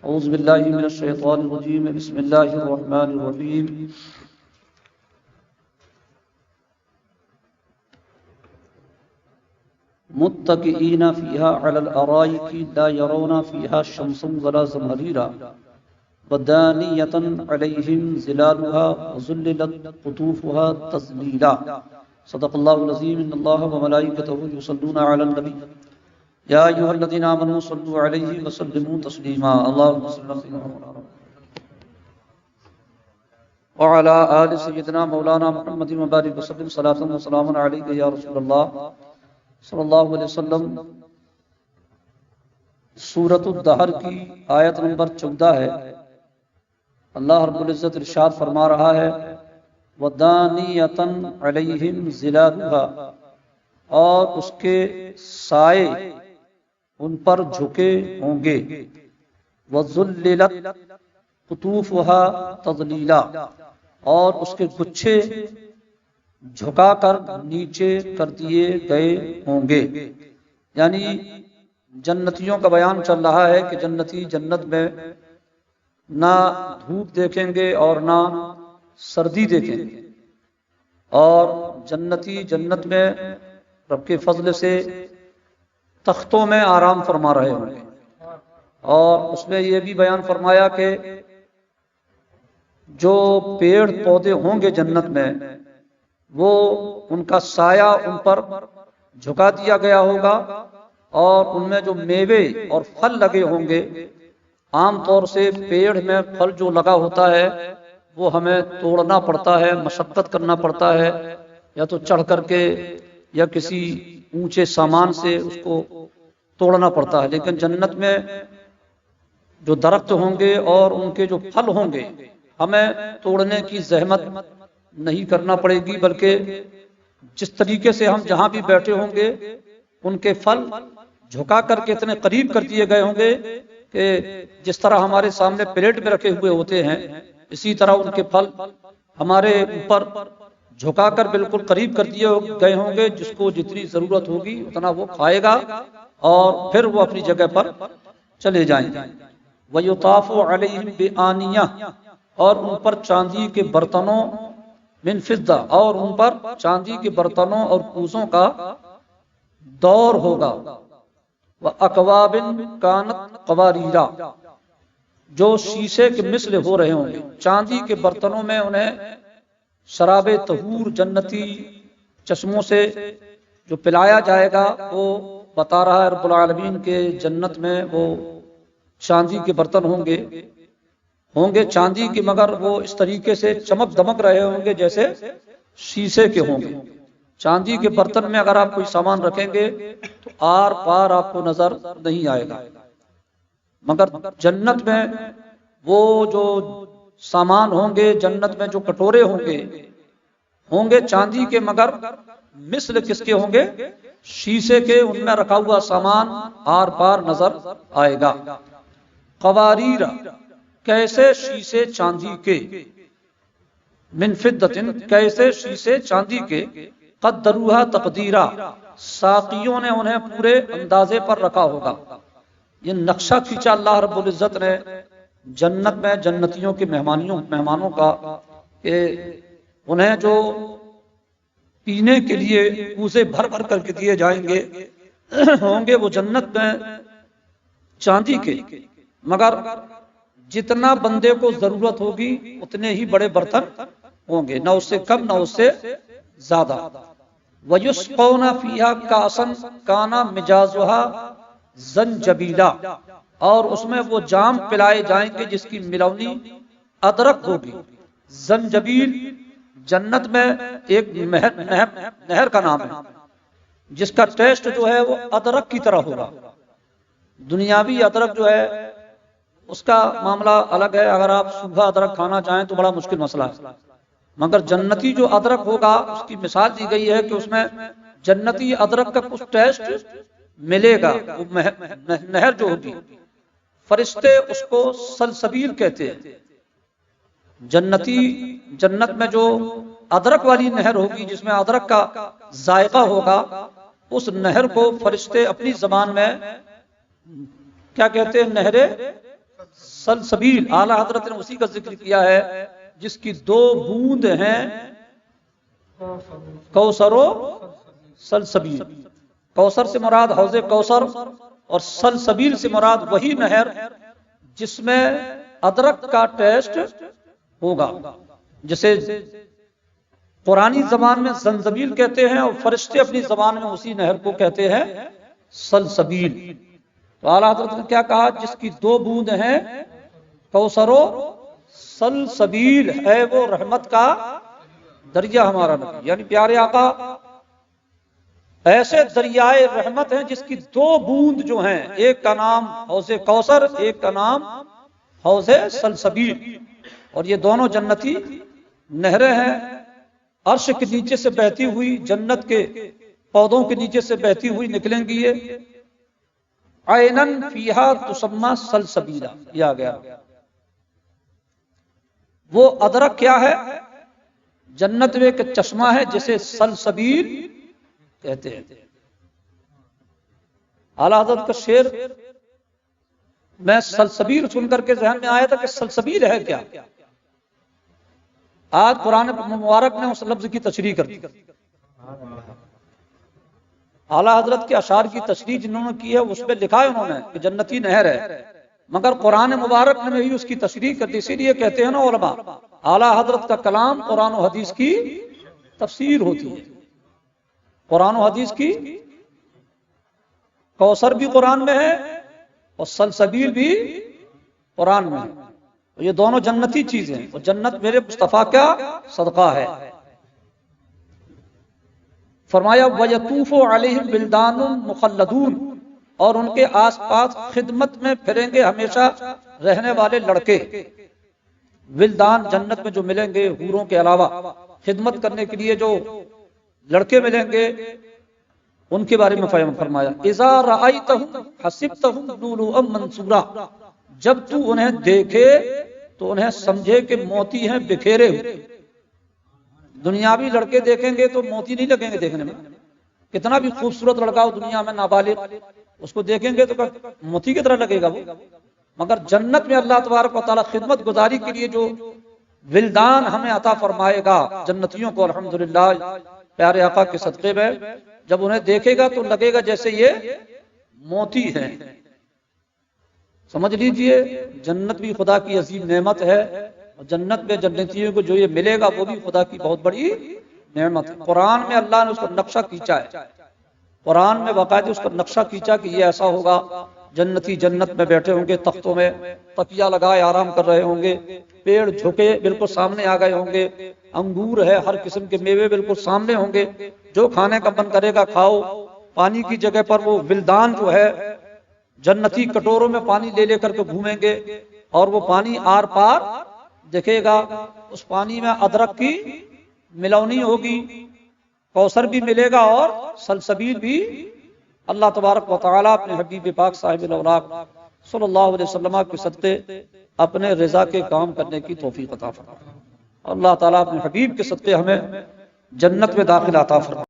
اعوذ باللہ من الشیطان الرجیم بسم اللہ الرحمن الرحیم متکئین فیہا علی الارائک لا یرون فیہا شمسا ولا زمہریرا ودانیۃ علیہم ظلالها وذللت قطوفها تذلیلا صدق اللہ العظیم ان اللہ وملائکتہ یصلون علی النبی یا ایھا الذین آمنوا صلوا علیہ وسلموا تسلیما اللهم صل علی محمد وعلی آل سیدنا مولانا محمد وبارک وسلم صلاۃ و سلام علیک یا رسول اللہ صلی اللہ علیہ وسلم۔ سورۃ الدہر کی آیت نمبر 14 ہے۔ اللہ رب العزت ارشاد فرما رہا ہے وَدَانِيَةً عَلَيْهِمْ ظِلَالُهَا، اور اس کے سائے ان پر جھکے ہوں گے، وَذُلِّلَتْ قُطُوفُهَا تَذْلِيلًا، اور اس کے گچھے جھکا کر نیچے کر دیے گئے ہوں گے۔ یعنی جنتیوں کا بیان چل رہا ہے کہ جنتی جنت میں نہ دھوپ دیکھیں گے اور نہ سردی دیکھیں گے، اور جنتی جنت میں رب کے فضل سے تختوں میں آرام فرما رہے ہوں گے۔ اور اس میں یہ بھی بیان فرمایا کہ جو پیڑ پودے ہوں گے جنت میں، وہ ان کا سایہ ان پر جھکا دیا گیا ہوگا، اور ان میں جو میوے اور پھل لگے ہوں گے، عام طور سے پیڑ میں پھل جو لگا ہوتا ہے وہ ہمیں توڑنا پڑتا ہے، مشقت کرنا پڑتا ہے، یا تو چڑھ کر کے یا کسی اونچے سامان سے اس کو توڑنا پڑتا ہے۔ لیکن جنت میں جو درخت ہوں گے اور ان کے جو پھل ہوں گے، ہمیں توڑنے کی زحمت نہیں کرنا پڑے گی، بلکہ جس طریقے سے ہم جہاں بھی بیٹھے ہوں گے ان کے پھل جھکا کر کے اتنے قریب کر دیے گئے ہوں گے کہ جس طرح ہمارے سامنے پلیٹ میں رکھے ہوئے ہوتے ہیں، اسی طرح ان کے پھل ہمارے اوپر جھکا کر بالکل قریب کر دیے گئے ہوں گے، جس کو جتنی ضرورت ہوگی اتنا وہ کھائے گا اور پھر وہ اپنی جگہ پر چلے جائیں گے۔ وَيُطَافُ عَلَيْهِمْ بِآنِيَةٍ، اور ان پر چاندی کے برتنوں، من فضہ، اور ان پر چاندی کے برتنوں اور کوزوں کا دور ہوگا، وَأَكْوَابٍ كَانَتْ قَوَارِيرَا، جو شیشے کے مثل ہو رہے ہوں گے۔ چاندی کے برتنوں میں انہیں شراب طہور جنتی چشموں سے جو پلایا جائے گا، وہ بتا رہا ہے رب العالمین کے جنت میں وہ چاندی کے برتن ہوں گے چاندی کے، مگر وہ اس طریقے سے چمک دمک رہے ہوں گے جیسے شیشے کے ہوں گے۔ چاندی کے برتن میں اگر آپ کوئی سامان رکھیں گے تو آر پار آپ کو نظر نہیں آئے گا، مگر جنت میں وہ جو سامان ہوں گے، جنت میں جو کٹورے ہوں گے چاندی کے، مگر مثل کس کے ہوں گے؟ شیشے کے، ان میں رکھا ہوا سامان آر پار نظر آئے گا۔ قواریر، کیسے شیشے چاندی کے، من فضۃ، کیسے شیشے چاندی کے، قدروہا تقدیرا، ساقیوں نے انہیں پورے اندازے پر رکھا ہوگا۔ یہ نقشہ کھینچا اللہ رب العزت نے جنت میں جنتیوں کے مہمانوں کا، کہ انہیں جو پینے کے لیے کوزے بھر بھر کر کے دیے جائیں گے ہوں گے وہ جنت میں چاندی کے، مگر جتنا بندے کو ضرورت ہوگی اتنے ہی بڑے برتن ہوں گے، نہ اس سے کم نہ اس سے زیادہ۔ وَيُسْقَوْنَ فِيهَا كَأْسًا كَانَ مِزَاجُهَا زَنْجَبِيلًا، اور اس میں وہ جام پلائے جائیں گے جس کی ملونی ادرک ہوگی۔ زنجبیل جنت میں ایک نہر کا نام ہے جس کا ٹیسٹ جو ہے وہ ادرک کی طرح ہوگا۔ دنیاوی ادرک جو ہے اس کا معاملہ الگ ہے، اگر آپ صبح ادرک کھانا چاہیں تو بڑا مشکل مسئلہ ہے، مگر جنتی جو ادرک ہوگا اس کی مثال دی گئی ہے کہ اس میں جنتی ادرک کا کچھ ٹیسٹ ملے گا۔ وہ نہر جو ہوگی، فرشتے اس کو سلسبیل کہتے ہیں۔ جنت میں جو ادرک والی نہر ہوگی جس میں ادرک کا ذائقہ ہوگا، اس نہر کو فرشتے اپنی زبان میں کیا کہتے ہیں؟ نہر سلسبیل، اعلیٰ حضرت نے اسی کا ذکر کیا ہے جس کی 2 بوند ہیں، کوثر و سلسبیل۔ کوثر سے مراد حوض کوثر اور سلسبیل سے مراد وہی نہر جس میں ادرک کا ٹیسٹ ہوگا، جسے قرآنی زبان میں زنجبیل کہتے ہیں اور فرشتے اپنی زبان میں اسی نہر کو کہتے ہیں سلسبیل۔ تو اعلیٰ حضرت نے کیا کہا؟ جس کی 2 بوند ہیں، کوثر و سلسبیل، ہے وہ رحمت کا دریا ہمارا نبی، یعنی پیارے آقا ایسے دریائے رحمت ہیں جس کی 2 بوند جو ہیں، ایک کا نام حوض کوثر، ایک کا نام حوض سلسبیل، اور یہ دونوں جنتی نہریں ہیں، عرش کے نیچے سے بہتی ہوئی، جنت کے پودوں کے نیچے سے بہتی ہوئی نکلیں گی۔ یہ عینن فیہا تسمی سلسبیلا، یہ آ گیا۔ وہ ادرک کیا ہے؟ جنت میں ایک چشمہ ہے جسے سلسبیل کہتے ہیں۔ اعلیٰ حضرت کا شعر میں سلسبیل سن کر کے ذہن میں آیا تھا کہ سلسبیل ہے کیا؟ آج قرآن مبارک نے اس لفظ کی تشریح کر دی۔ اعلیٰ حضرت کے اشعار کی تشریح جنہوں نے کی ہے اس میں لکھا ہے انہوں نے کہ جنتی نہر ہے، مگر قرآن مبارک نے بھی اس کی تشریح کر دی۔ اسی لیے کہتے ہیں نا علماء، اعلیٰ حضرت کا کلام قرآن و حدیث کی تفسیر ہوتی ہے۔ قرآن و حدیث کی کوثر بھی قرآن میں ہے اور سلسبیل بھی قرآن میں ہے، یہ دونوں جنتی چیزیں ہیں، اور جنت میرے مصطفیٰ کا صدقہ ہے۔ فرمایا وَيَطُوفُ عَلَيْهِمْ وِلْدَانٌ مُخَلَّدُونَ، اور ان کے آس پاس خدمت میں پھریں گے ہمیشہ رہنے والے لڑکے۔ ولدان جنت میں جو ملیں گے حوروں کے علاوہ، خدمت کرنے کے لیے جو لڑکے ملیں گے ان کے بارے میں فرمایا اذا رأیتہم حسبتہم لؤلؤا منثورا، جب تو انہیں دیکھے تو انہیں سمجھے کہ موتی ہیں بکھیرے ہوئے۔ دنیاوی لڑکے دیکھیں گے تو موتی نہیں لگیں گے دیکھنے میں، کتنا بھی خوبصورت لڑکا ہو دنیا میں نابالغ، اس کو دیکھیں گے تو موتی کی طرح لگے گا وہ، مگر جنت میں اللہ تبارک و تعالی خدمت گزاری کے لیے جو ولدان ہمیں عطا فرمائے گا جنتیوں کو، الحمدللہ پیارے آقا کے صدقے میں، جب انہیں دیکھے گا تو لگے گا جیسے یہ موتی ہیں۔ سمجھ لیجئے جنت بھی خدا کی عظیم نعمت ہے، اور جنت میں جنتیوں کو جو یہ ملے گا وہ بھی خدا کی بہت بڑی نعمت ہے۔ قرآن میں اللہ نے اس کا نقشہ کھینچا ہے، قرآن میں باقاعدہ اس کا نقشہ کھینچا کہ یہ ایسا ہوگا، جنتی جنت میں بیٹھے ہوں گے، تختوں میں تکیہ لگائے آرام کر رہے ہوں گے، پیڑ جھکے بالکل سامنے آ گئے ہوں گے، انگور ہے، ہر قسم کے میوے بالکل سامنے ہوں گے، جو کھانے کا من کرے گا کھاؤ۔ پانی کی جگہ پر وہ ولدان جو ہے جنتی کٹوروں میں پانی لے لے کر کے گھومیں گے، اور وہ پانی آر پار دیکھے گا، اس پانی میں ادرک کی ملونی ہوگی، کوثر بھی ملے گا اور سلسبیل بھی۔ اللہ تبارک و تعالیٰ اپنے حبیب پاک صاحب الاوراق صلی اللہ علیہ وسلم کے صدقے اپنے رضا کے کام کرنے کی توفیق عطا فرمائے۔ اللہ تعالیٰ اپنے حبیب کے صدقے ہمیں جنت میں داخل عطا فرمائے۔